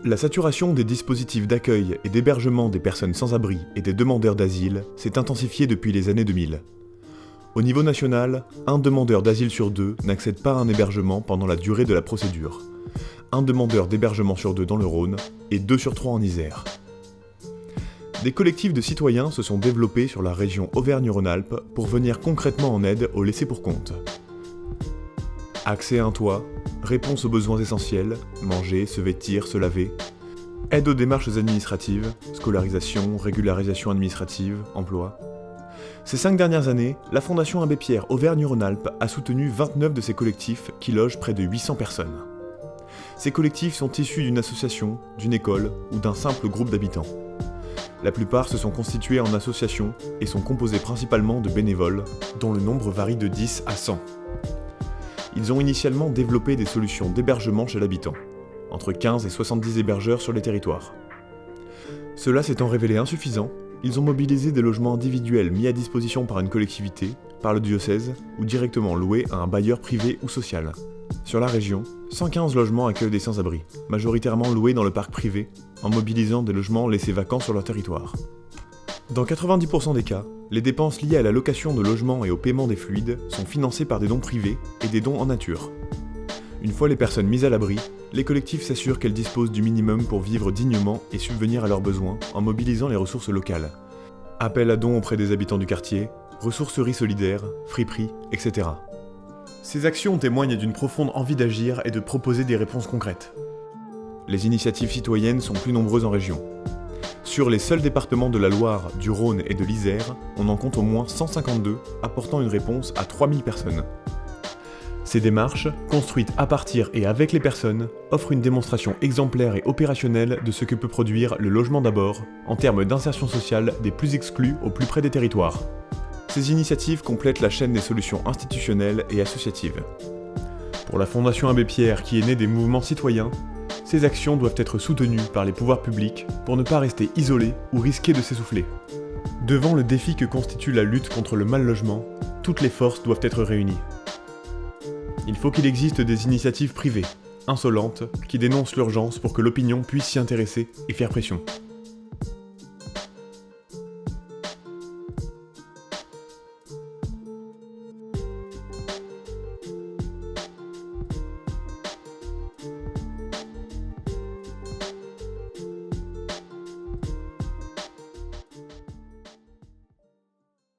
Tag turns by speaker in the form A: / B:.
A: La saturation des dispositifs d'accueil et d'hébergement des personnes sans abri et des demandeurs d'asile s'est intensifiée depuis les années 2000. Au niveau national, un demandeur d'asile sur deux n'accède pas à un hébergement pendant la durée de la procédure. Un demandeur d'hébergement sur deux dans le Rhône et 2 sur 3 en Isère. Des collectifs de citoyens se sont développés sur la région Auvergne-Rhône-Alpes pour venir concrètement en aide aux laissés-pour-compte. Accès à un toit, réponse aux besoins essentiels, manger, se vêtir, se laver, aide aux démarches administratives, scolarisation, régularisation administrative, emploi. Ces 5 dernières années, la Fondation Abbé Pierre Auvergne-Rhône-Alpes a soutenu 29 de ces collectifs qui logent près de 800 personnes. Ces collectifs sont issus d'une association, d'une école ou d'un simple groupe d'habitants. La plupart se sont constitués en associations et sont composés principalement de bénévoles, dont le nombre varie de 10 à 100. Ils ont initialement développé des solutions d'hébergement chez l'habitant, entre 15 et 70 hébergeurs sur les territoires. Cela s'étant révélé insuffisant, ils ont mobilisé des logements individuels mis à disposition par une collectivité, par le diocèse ou directement loués à un bailleur privé ou social. Sur la région, 115 logements accueillent des sans-abri, majoritairement loués dans le parc privé, en mobilisant des logements laissés vacants sur leur territoire. Dans 90% des cas, les dépenses liées à la location de logements et au paiement des fluides sont financées par des dons privés et des dons en nature. Une fois les personnes mises à l'abri, les collectifs s'assurent qu'elles disposent du minimum pour vivre dignement et subvenir à leurs besoins en mobilisant les ressources locales. Appel à dons auprès des habitants du quartier, ressourceries solidaires, friperies, etc. Ces actions témoignent d'une profonde envie d'agir et de proposer des réponses concrètes. Les initiatives citoyennes sont plus nombreuses en région. Sur les seuls départements de la Loire, du Rhône et de l'Isère, on en compte au moins 152, apportant une réponse à 3000 personnes. Ces démarches, construites à partir et avec les personnes, offrent une démonstration exemplaire et opérationnelle de ce que peut produire le logement d'abord, en termes d'insertion sociale des plus exclus au plus près des territoires. Ces initiatives complètent la chaîne des solutions institutionnelles et associatives. Pour la Fondation Abbé Pierre, qui est née des mouvements citoyens, ces actions doivent être soutenues par les pouvoirs publics pour ne pas rester isolées ou risquer de s'essouffler. Devant le défi que constitue la lutte contre le mal-logement, toutes les forces doivent être réunies. Il faut qu'il existe des initiatives privées, insolentes, qui dénoncent l'urgence pour que l'opinion puisse s'y intéresser et faire pression.